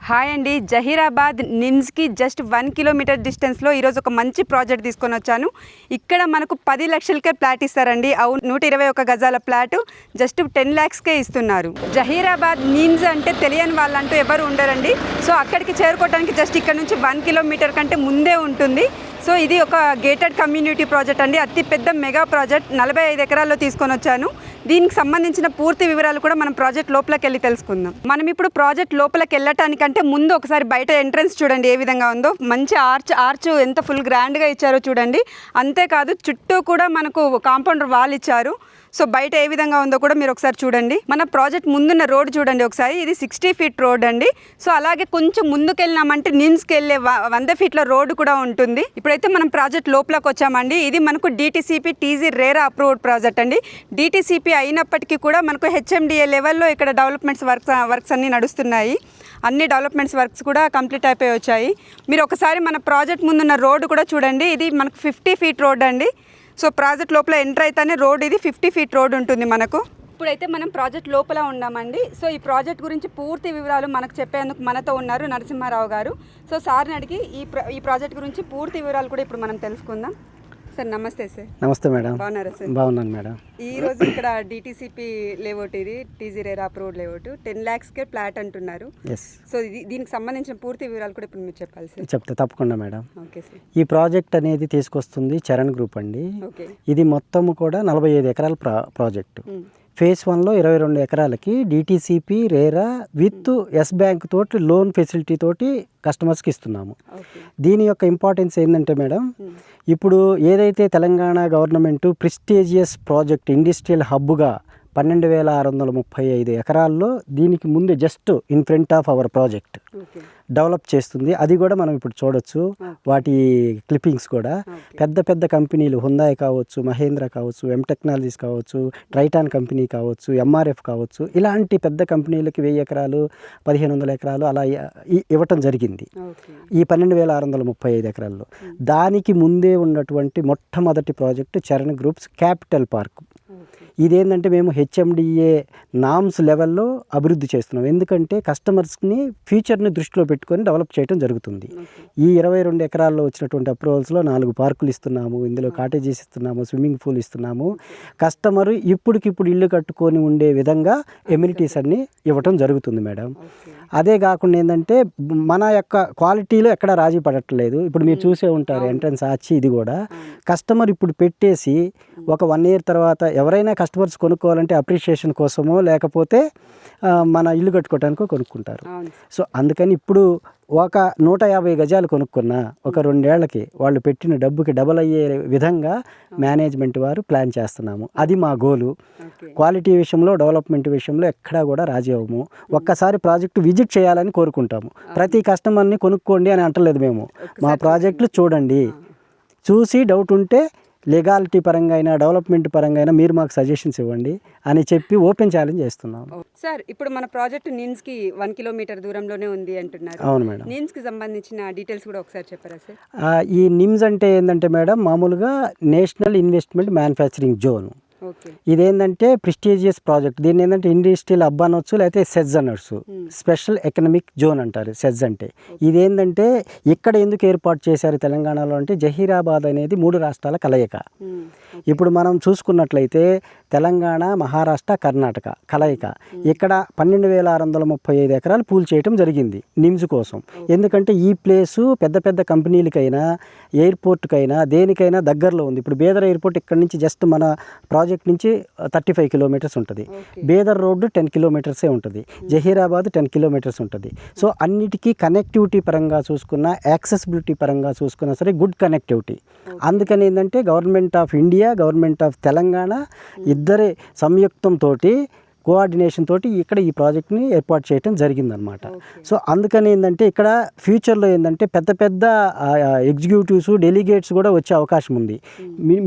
Hi అండి, Zaheerabad నిమ్స్కి just 1 kilometre డిస్టెన్స్లో ఈరోజు ఒక మంచి ప్రాజెక్ట్ తీసుకొని వచ్చాను. ఇక్కడ మనకు 10 లక్షలకే ప్లాట్ ఇస్తారండి. 121 గజాల ప్లాట్ జస్ట్ 10 lakhsకే ఇస్తున్నారు. జహీరాబాద్ నిమ్స్ అంటే తెలియని వాళ్ళంటూ ఎవరు ఉండరండి. సో అక్కడికి చేరుకోవడానికి జస్ట్ ఇక్కడ నుంచి 1 కిలోమీటర్ కంటే ముందే ఉంటుంది. సో ఇది ఒక గేటెడ్ కమ్యూనిటీ ప్రాజెక్ట్ అండి. అతి పెద్ద మెగా ప్రాజెక్ట్ 45 ఎకరాల్లో తీసుకొని వచ్చాను. దీనికి సంబంధించిన పూర్తి వివరాలు కూడా మనం ప్రాజెక్ట్ లోపలికి వెళ్ళి తెలుసుకుందాం. మనం ఇప్పుడు ప్రాజెక్ట్ లోపలికి వెళ్ళటానికంటే ముందు ఒకసారి బయట ఎంట్రన్స్ చూడండి ఏ విధంగా ఉందో. మంచి ఆర్చ్ ఎంత ఫుల్ గ్రాండ్గా ఇచ్చారో చూడండి. అంతేకాదు చుట్టూ కూడా మనకు కాంపౌండర్ వాల్ ఇచ్చారు. సో బయట ఏ విధంగా ఉందో కూడా మీరు ఒకసారి చూడండి. మన ప్రాజెక్ట్ ముందున్న రోడ్ చూడండి ఒకసారి. ఇది 60 feet రోడ్ అండి. సో అలాగే కొంచెం ముందుకు వెళ్ళినామంటే నిమ్స్కి వెళ్ళే 100 feet రోడ్డు కూడా ఉంటుంది. ఇప్పుడైతే మనం ప్రాజెక్ట్ లోపలికి వచ్చామండి. ఇది మనకు DTCP TZ RERA approved project అండి. DTCP అయినప్పటికీ కూడా మనకు HMDA లెవెల్లో ఇక్కడ డెవలప్మెంట్స్ వర్క్స్ అన్నీ నడుస్తున్నాయి. అన్ని డెవలప్మెంట్స్ వర్క్స్ కూడా కంప్లీట్ అయిపోయి వచ్చాయి. మీరు ఒకసారి మన ప్రాజెక్ట్ ముందున్న రోడ్డు కూడా చూడండి. ఇది మనకు 50 feet రోడ్ అండి. సో ప్రాజెక్ట్ లోపల ఎంటర్ అయితేనే రోడ్ ఇది 50 feet రోడ్ ఉంటుంది మనకు. ఇప్పుడైతే మనం ప్రాజెక్ట్ లోపల ఉన్నామండి. సో ఈ ప్రాజెక్ట్ గురించి పూర్తి వివరాలు మనకు చెప్పేందుకు మనతో ఉన్నారు నరసింహారావు గారు. సో సార్ని అడిగి ఈ ప్రాజెక్ట్ గురించి పూర్తి వివరాలు కూడా ఇప్పుడు మనం తెలుసుకుందాం. సార్ నమస్తే. సార్ నమస్తే మేడం. బాగున్నారా సార్? బాగున్నాను మేడం. ఈరోజు ఇక్కడ DTCP లేఅవుట్ ఇది TZ RERA అప్రూవ్డ్ లేఅవుట్ 10 lakhsకే ఫ్లాట్ అంటున్నారు. సో దీనికి సంబంధించిన పూర్తి వివరాలు కూడా ఇప్పుడు మీరు చెప్పాలి సార్. చెప్తే తప్పకుండా మేడం. Okay sir. ఈ ప్రాజెక్ట్ అనేది తీసుకొస్తుంది చరణ్ గ్రూప్ అండి. ఓకే. ఇది మొత్తము కూడా 45 ఎకరాల ప్రాజెక్టు. ఫేజ్ 1లో 22 ఎకరాలకి DTCP RERA with Yes bank తోటి లోన్ ఫెసిలిటీ తోటి కస్టమర్స్కి ఇస్తున్నాము. దీని యొక్క ఇంపార్టెన్స్ ఏంటంటే మేడం, ఇప్పుడు ఏదైతే Telangana government prestigious project industrial హబ్గా 12,635 ఎకరాల్లో దీనికి ముందు just in front of our project develop చేస్తుంది. అది కూడా మనం ఇప్పుడు చూడొచ్చు. వాటి క్లిప్పింగ్స్ కూడా పెద్ద పెద్ద కంపెనీలు హుందాయ్ కావచ్చు, మహేంద్ర కావచ్చు, M టెక్నాలజీస్ కావచ్చు, ట్రైటాన్ కంపెనీ కావచ్చు, MRF కావచ్చు, ఇలాంటి పెద్ద కంపెనీలకి 1000 ఎకరాలు 1500 ఎకరాలు అలా ఇవ్వటం జరిగింది ఈ 12,635 ఎకరాల్లో. దానికి ముందే ఉన్నటువంటి మొట్టమొదటి project Charan groups capital park. ఇదేంటంటే మేము HMDA నామ్స్ లెవెల్లో అభివృద్ధి చేస్తున్నాం. ఎందుకంటే కస్టమర్స్ని ఫ్యూచర్ని దృష్టిలో పెట్టుకొని డెవలప్ చేయడం జరుగుతుంది. ఈ 22 ఎకరాల్లో వచ్చినటువంటి అప్రూవల్స్లో 4 పార్కులు ఇస్తున్నాము. ఇందులో కాటేజెస్ ఇస్తున్నాము, స్విమ్మింగ్ పూల్ ఇస్తున్నాము. కస్టమర్ ఇప్పటికిప్పుడు ఇల్లు కట్టుకొని ఉండే విధంగా ఎమ్యూనిటీస్ అన్నీ ఇవ్వటం జరుగుతుంది మేడం. అదే కాకుండా ఏంటంటే మన యొక్క క్వాలిటీలో ఎక్కడ రాజీ పడట్లేదు. ఇప్పుడు మీరు చూసే ఉంటారు ఎంట్రన్స్ ఆర్చి. ఇది కూడా కస్టమర్ ఇప్పుడు పెట్టేసి ఒక 1 year తర్వాత ఎవరైనా కస్టమర్స్ కొనుక్కోవాలంటే అప్రిషియేషన్ కోసమో లేకపోతే మన ఇల్లు కట్టుకోవటానికో కొనుక్కుంటారు. సో అందుకని ఇప్పుడు ఒక 150 గజాలు కొనుక్కున్నా ఒక 2 ఏళ్లకి వాళ్ళు పెట్టిన డబ్బుకి డబల్ అయ్యే విధంగా మేనేజ్మెంట్ వారు ప్లాన్ చేస్తున్నాము. అది మా గోలు. క్వాలిటీ విషయంలో, డెవలప్మెంట్ విషయంలో ఎక్కడా కూడా రాజీ అవ్వము. ఒక్కసారి ప్రాజెక్టు విజిట్ చేయాలని కోరుకుంటాము. ప్రతి కస్టమర్ని కొనుక్కోండి అని అంటలేదు మేము. మా ప్రాజెక్టులు చూడండి, చూసి డౌట్ ఉంటే లీగాలిటీ పరంగా అయినా డెవలప్మెంట్ పరంగా అయినా మీరు మాకు సజెషన్స్ ఇవ్వండి అని చెప్పి ఓపెన్ ఛాలెంజ్ చేస్తున్నాం. సార్ ఇప్పుడు మన ప్రాజెక్ట్ నిమ్స్కి 1 kilometer దూరంలోనే ఉంది అంటున్నారు. అవును మేడం. నిమ్స్కి సంబంధించిన డీటెయిల్స్ కూడా ఒకసారి చెప్పరా సార్? ఈ నిమ్స్ అంటే ఏంటంటే మేడం, మామూలుగా నేషనల్ ఇన్వెస్ట్మెంట్ మ్యానుఫ్యాక్చరింగ్ జోన్. ఇదేంటంటే ప్రెస్టీజియస్ ప్రాజెక్ట్. దీన్ని ఏంటంటే ఇండస్ట్రియల్ హబ్ అనొచ్చు, లేకపోతే సెజ్ అనొచ్చు. స్పెషల్ ఎకనామిక్ జోన్ అంటారు సెజ్ అంటే. ఇదేంటంటే ఇక్కడ ఎందుకు ఏర్పాటు చేశారు తెలంగాణలో అంటే, జహీరాబాద్ అనేది 3 రాష్ట్రాల కలయిక. ఇప్పుడు మనం చూసుకున్నట్లయితే తెలంగాణ, మహారాష్ట్ర, కర్ణాటక కలయిక. ఇక్కడ 12,635 ఎకరాలు పూల్ చేయటం జరిగింది నిమ్స్ కోసం. ఎందుకంటే ఈ ప్లేసు పెద్ద పెద్ద కంపెనీలకైనా, ఎయిర్పోర్ట్కైనా, దేనికైనా దగ్గరలో ఉంది. ఇప్పుడు బేదర్ ఎయిర్పోర్ట్ ఇక్కడ నుంచి జస్ట్ మన ప్రాజెక్ట్ నుంచి 35 kilometers ఉంటుంది. బేదర్ రోడ్డు 10 kilometers ఉంటుంది. జహీరాబాద్ 10 kilometers ఉంటుంది. సో అన్నిటికీ కనెక్టివిటీ పరంగా చూసుకున్నా, యాక్సెసిబిలిటీ పరంగా చూసుకున్నా సరే గుడ్ కనెక్టివిటీ. అందుకని ఏంటంటే government of India, government of Telangana ఇద్దరి సంయుక్తంతో, కోఆర్డినేషన్ తోటి ఇక్కడ ఈ ప్రాజెక్ట్ని ఏర్పాటు చేయడం జరిగిందనమాట. సో అందుకని ఏంటంటే ఇక్కడ ఫ్యూచర్లో ఏంటంటే పెద్ద పెద్ద ఎగ్జిక్యూటివ్స్, డెలిగేట్స్ కూడా వచ్చే అవకాశం ఉంది.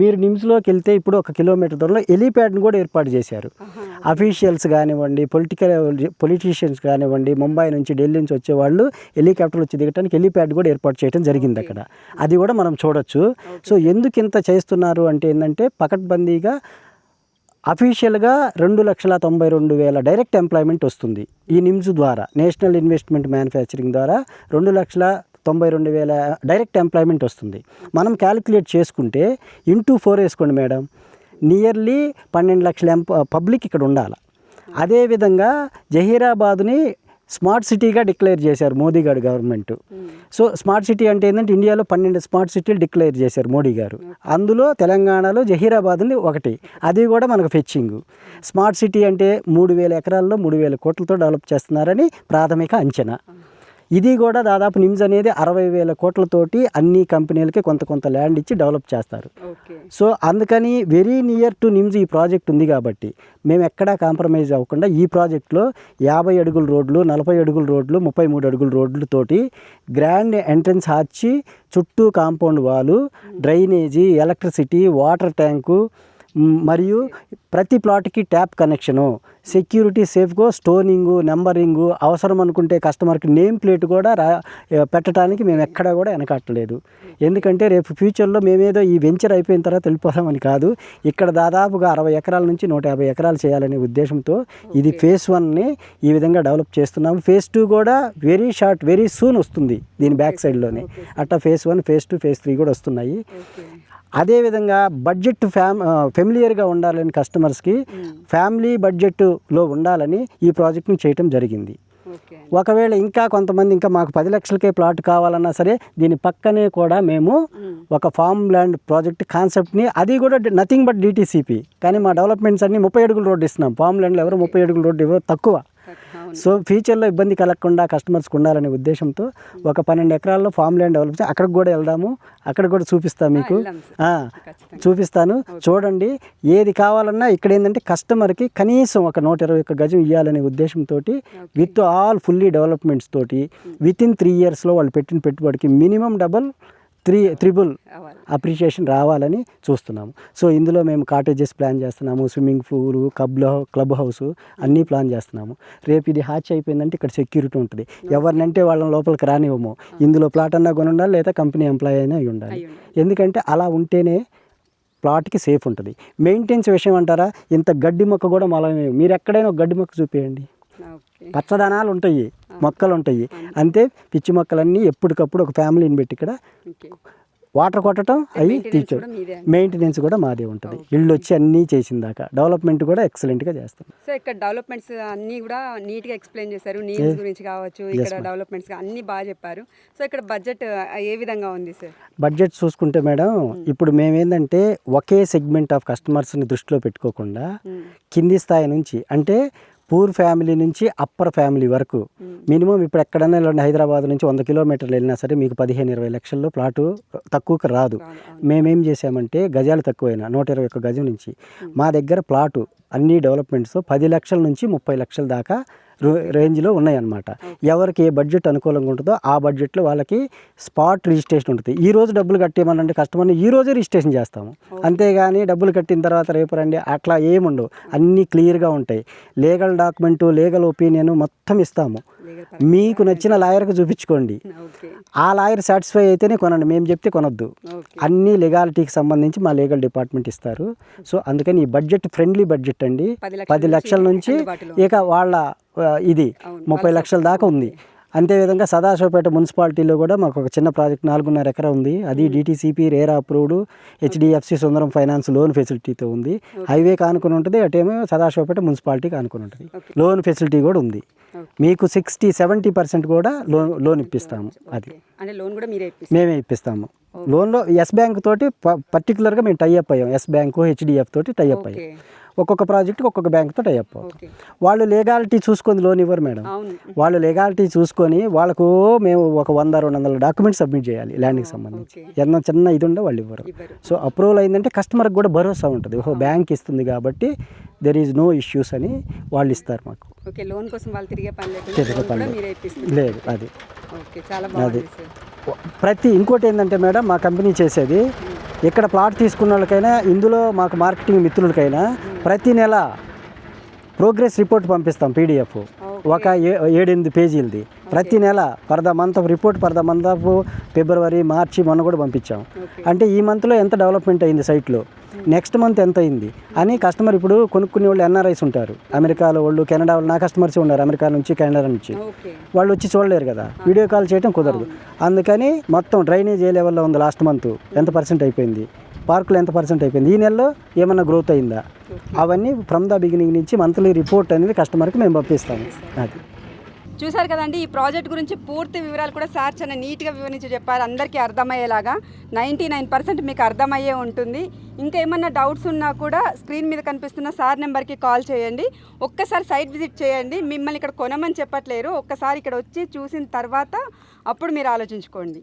మీరు నిమ్స్లోకి వెళ్తే ఇప్పుడు 1 kilometer దూరంలో హెలీప్యాడ్ని కూడా ఏర్పాటు చేశారు. అఫీషియల్స్ కానివ్వండి, పొలిటీషియన్స్ కానివ్వండి, ముంబై నుంచి, ఢిల్లీ నుంచి వచ్చేవాళ్ళు హెలికాప్టర్ వచ్చి దిగడానికి హెలీప్యాడ్ కూడా ఏర్పాటు చేయడం జరిగింది అక్కడ. అది కూడా మనం చూడొచ్చు. సో ఎందుకు ఇంత చేస్తున్నారు అంటే ఏంటంటే పకడ్బందీగా అఫీషియల్గా 2,92,000 డైరెక్ట్ ఎంప్లాయ్మెంట్ వస్తుంది ఈ నిమ్స్ ద్వారా. నేషనల్ ఇన్వెస్ట్మెంట్ మ్యానుఫ్యాక్చరింగ్ ద్వారా 2,92,000 డైరెక్ట్ ఎంప్లాయ్మెంట్ వస్తుంది. మనం క్యాలిక్యులేట్ చేసుకుంటే ఇంటూ 4 వేసుకోండి మేడం, నియర్లీ 12 లక్షల పబ్లిక్ ఇక్కడ ఉండాలి. అదేవిధంగా జహీరాబాద్ని స్మార్ట్ సిటీగా డిక్లేర్ చేశారు మోదీ గారు గవర్నమెంట్. సో స్మార్ట్ సిటీ అంటే ఏంటంటే ఇండియాలో 12 స్మార్ట్ సిటీలు డిక్లేర్ చేశారు మోడీ గారు. అందులో తెలంగాణలో జహీరాబాద్ని ఒకటి, అది కూడా మనకు ఫెచ్చింగ్. స్మార్ట్ సిటీ అంటే 3,000 ఎకరాల్లో 3,000 కోట్లతో డెవలప్ చేస్తున్నారని ప్రాథమిక అంచనా. ఇది కూడా దాదాపు నిమ్స్ అనేది 60,000 కోట్లతోటి అన్ని కంపెనీలకి కొంత ల్యాండ్ ఇచ్చి డెవలప్ చేస్తారు. సో అందుకని వెరీ నియర్ టు నిమ్స్ ఈ ప్రాజెక్ట్ ఉంది కాబట్టి మేము ఎక్కడా కాంప్రమైజ్ అవ్వకుండా ఈ ప్రాజెక్ట్లో 50 అడుగుల రోడ్లు, 40 అడుగుల రోడ్లు, 33 అడుగుల రోడ్లతోటి గ్రాండ్ ఎంట్రన్స్ హార్చి, చుట్టూ కాంపౌండ్ వాలు, డ్రైనేజీ, ఎలక్ట్రిసిటీ, వాటర్ ట్యాంకు మరియు ప్రతి ప్లాట్కి ట్యాప్ కనెక్షను, సెక్యూరిటీ సేఫ్గా స్టోనింగు, నెంబరింగు, అవసరం అనుకుంటే కస్టమర్కి నేమ్ ప్లేట్ కూడా పెట్టడానికి మేము ఎక్కడా కూడా వెనకట్టలేదు. ఎందుకంటే రేపు ఫ్యూచర్లో మేమేదో ఈ వెంచర్ అయిపోయిన తర్వాత వెళ్ళిపోదామని కాదు, ఇక్కడ దాదాపుగా 60 ఎకరాల నుంచి 150 ఎకరాలు చేయాలనే ఉద్దేశంతో ఇది ఫేజ్ 1ని ఈ విధంగా డెవలప్ చేస్తున్నాము. ఫేజ్ 2 కూడా వెరీ సూన్ వస్తుంది దీని బ్యాక్ సైడ్లోనే. అట్లా ఫేజ్ 1, ఫేజ్ 2, ఫేజ్ 3 కూడా వస్తున్నాయి. అదేవిధంగా బడ్జెట్ ఫెమిలియర్గా ఉండాలని కస్టమర్స్కి, ఫ్యామిలీ బడ్జెట్లో ఉండాలని ఈ ప్రాజెక్ట్ని చేయటం జరిగింది. ఒకవేళ ఇంకా కొంతమంది ఇంకా మాకు 10 లక్షలకే ప్లాట్ కావాలన్నా సరే దీని పక్కనే కూడా మేము ఒక ఫామ్ ల్యాండ్ ప్రాజెక్ట్ కాన్సెప్ట్ని, అది కూడా నథింగ్ బట్ DTCP, కానీ మా డెవలప్మెంట్స్ అన్ని 30 అడుగుల రోడ్డు ఇస్తున్నాం. ఫామ్ ల్యాండ్లో ఎవరు 30 అడుగుల రోడ్డు ఇవ్వరు, తక్కువ. సో ఫ్యూచర్లో ఇబ్బంది కలగకుండా కస్టమర్స్కి ఉండాలనే ఉద్దేశంతో ఒక 12 ఎకరాల్లో ఫామ్ ల్యాండ్ డెవలప్ చేసి అక్కడికి కూడా వెళ్దాము, అక్కడ కూడా చూపిస్తాను మీకు. చూపిస్తాను, చూడండి. ఏది కావాలన్నా ఇక్కడ ఏంటంటే కస్టమర్కి కనీసం ఒక 121 గజం ఇవ్వాలనే ఉద్దేశంతో విత్ ఆల్ ఫుల్లీ డెవలప్మెంట్స్ తోటి వితిన్ 3 ఇయర్స్లో వాళ్ళు పెట్టిన పెట్టుబడికి మినిమం త్రిబుల్ అప్రిషియేషన్ రావాలని చూస్తున్నాము. సో ఇందులో మేము కాటేజెస్ ప్లాన్ చేస్తున్నాము, స్విమ్మింగ్ పూల్, క్లబ్ హౌస్ అన్నీ ప్లాన్ చేస్తున్నాము. రేపు ఇది హ్యాచ్ అయిపోయిందంటే ఇక్కడ సెక్యూరిటీ ఉంటుంది, ఎవరినంటే వాళ్ళని లోపలికి రానివ్వము. ఇందులో ప్లాట్ అన్నా కొని ఉండాలి, లేదా కంపెనీ ఎంప్లాయీ అయినా అయి ఉండాలి. ఎందుకంటే అలా ఉంటేనే ప్లాట్కి సేఫ్ ఉంటుంది. మెయింటెనెన్స్ విషయం అంటారా, ఇంత గడ్డి మొక్క కూడా మీరు ఎక్కడైనా ఒక గడ్డి మొక్క చూపించండి, పచ్చదనాలు ఉంటాయి, మొక్కలు ఉంటాయి. అంతే పిచ్చి మొక్కలన్నీ ఎప్పటికప్పుడు ఒక ఫ్యామిలీని పెట్టి ఇక్కడ వాటర్ కొట్టడం అవి తీర్చడం, మెయింటెనెన్స్ కూడా మాదే ఉంటుంది. ఇల్లు వచ్చి అన్నీ చేసిన దాకా డెవలప్మెంట్ కూడా ఎక్సలెంట్గా చేస్తాం. సో ఇక్కడ డెవలప్మెంట్స్ అన్నీ కూడా నీట్గా ఎక్స్ప్లెయిన్ చేశారు, నీడ్స్ గురించి కావచ్చు, ఇక్కడ డెవలప్మెంట్స్ అన్నీ బాగా చెప్పారు. సో ఇక్కడ బడ్జెట్ ఏ విధంగా ఉంది సార్? బడ్జెట్ చూసుకుంటే మేడం, ఇప్పుడు మేమేంటంటే ఒకే సెగ్మెంట్ ఆఫ్ కస్టమర్స్ని దృష్టిలో పెట్టుకోకుండా కింది స్థాయి నుంచి, అంటే పూర్ ఫ్యామిలీ నుంచి అప్పర్ ఫ్యామిలీ వరకు మినిమం ఇప్పుడు ఎక్కడైనా హైదరాబాద్ నుంచి 100 కిలోమీటర్లు వెళ్ళినా సరే మీకు 15-20 లక్షల్లో ప్లాటు తక్కువకి రాదు. మేమేం చేసామంటే గజాలు తక్కువైనా 121 గజం నుంచి మా దగ్గర ప్లాటు అన్ని డెవలప్మెంట్స్ 10 లక్షల నుంచి 30 లక్షల దాకా రేంజ్లో ఉన్నాయన్నమాట. ఎవరికి ఏ బడ్జెట్ అనుకూలంగా ఉంటుందో ఆ బడ్జెట్లో వాళ్ళకి స్పాట్ రిజిస్ట్రేషన్ ఉంటుంది. ఈ రోజు డబ్బులు కట్టేయమనంటే కస్టమర్ని ఈ రోజే రిజిస్ట్రేషన్ చేస్తాము, అంతేగాని డబ్బులు కట్టిన తర్వాత రేపు రండి అట్లా ఏముండవు. అన్నీ క్లియర్గా ఉంటాయి. లీగల్ డాక్యుమెంటు, లీగల్ ఒపీనియన్ మొత్తం ఇస్తాము. మీకు నచ్చిన లాయర్కి చూపించుకోండి, ఆ లాయర్ సాటిస్ఫై అయితేనే కొనండి, మేము చెప్తే కొనొద్దు. అన్ని లీగాలిటీకి సంబంధించి మా లీగల్ డిపార్ట్మెంట్ ఇస్తారు. సో అందుకని ఈ బడ్జెట్ ఫ్రెండ్లీ బడ్జెట్ అండి. 10 లక్షల నుంచి ఇక వాళ్ళ ఇది 30 లక్షల దాకా ఉంది. అంతేవిధంగా సదాశివపేట మున్సిపాలిటీలో కూడా మాకు ఒక చిన్న ప్రాజెక్ట్ 4.5 ఎకరా ఉంది. అది DTCP రేరా అప్రూవ్డ్ HDFC సుందరం ఫైనాన్స్ లోన్ ఫెసిలిటీతో ఉంది. హైవే కానుకొని ఉంటుంది, అటేమో సదాశివపేట మున్సిపాలిటీ కానుకొని ఉంటుంది. లోన్ ఫెసిలిటీ కూడా ఉంది. మీకు 60-70% కూడా లోన్ ఇప్పిస్తాము. అది అంటే లోన్ కూడా మేమే ఇప్పిస్తాము. లోన్లో ఎస్ బ్యాంక్ తోటి పర్టికులర్గా మేము టైఅప్ అయ్యాం. ఎస్ బ్యాంకు, HDF తోటి టైఅప్ అయ్యాం. ఒక్కొక్క ప్రాజెక్ట్కి ఒక్కొక్క బ్యాంక్తో టైఅప్ అవుతాం. వాళ్ళు లీగాలిటీ చూసుకొని లోన్ ఇవ్వరు మేడం. వాళ్ళు లీగాలిటీ చూసుకొని వాళ్ళకు మేము ఒక 100-200 డాక్యుమెంట్స్ సబ్మిట్ చేయాలి ల్యాండ్కి సంబంధించి. ఏదన్నా చిన్న ఇది ఉండే వాళ్ళు ఇవ్వరు. సో అప్రూవల్ అయిందంటే కస్టమర్కి కూడా భరోసా ఉంటుంది, ఓహో బ్యాంక్ ఇస్తుంది కాబట్టి దెర్ ఈజ్ నో ఇష్యూస్ అని వాళ్ళు ఇస్తారు మాకు. లోన్ కోసం వాళ్ళు తిరిగే పని లేదు. అది అది ప్రతి ఇంకోటి ఏంటంటే మేడం, మా కంపెనీ చేసేది ఇక్కడ ప్లాట్ తీసుకున్న వాళ్ళకైనా, ఇందులో మాకు మార్కెటింగ్ మిత్రులకైనా ప్రతి నెల ప్రోగ్రెస్ రిపోర్ట్ పంపిస్తాం PDF, ఒక 7-8 పేజీలది. ప్రతి నెల for the month of report for the month of February, March మొన్న కూడా పంపించాం. అంటే ఈ మంత్లో ఎంత డెవలప్మెంట్ అయింది సైట్లో, నెక్స్ట్ మంత్ ఎంత అయింది అని కస్టమర్ ఇప్పుడు కొనుక్కునే వాళ్ళు ఎన్ఆర్ఐస్ ఉంటారు, అమెరికాలో వాళ్ళు, కెనడా వాళ్ళు, నా కస్టమర్స్ ఉన్నారు అమెరికా నుంచి, కెనడా నుంచి. వాళ్ళు వచ్చి చూడలేరు కదా, వీడియో కాల్ చేయడం కుదరదు. అందుకని మొత్తం డ్రైనేజ్ ఏ లెవెల్లో ఉంది, లాస్ట్ మంత్ ఎంత పర్సెంట్ అయిపోయింది, పార్కులో ఎంత పర్సెంట్ అయిపోయింది, ఈ నెలలో ఏమన్నా గ్రోత్ అయిందా, అవన్నీ ఫ్రమ్ ద బిగినింగ్ నుంచి మంత్లీ రిపోర్ట్ అనేది కస్టమర్కి మేము పంపిస్తాము. అది చూసారు కదండి, ఈ ప్రాజెక్ట్ గురించి పూర్తి వివరాలు కూడా సార్ చాలా నీట్గా వివరించి చెప్పారు, అందరికీ అర్థమయ్యేలాగా. 99% మీకు అర్థమయ్యే ఉంటుంది. ఇంకా ఏమన్నా డౌట్స్ ఉన్నా కూడా స్క్రీన్ మీద కనిపిస్తున్న సార్ నెంబర్కి కాల్ చేయండి. ఒక్కసారి సైట్ విజిట్ చేయండి. మిమ్మల్ని ఇక్కడ కొనమని చెప్పట్లేరు, ఒక్కసారి ఇక్కడ వచ్చి చూసిన తర్వాత అప్పుడు మీరు ఆలోచించుకోండి.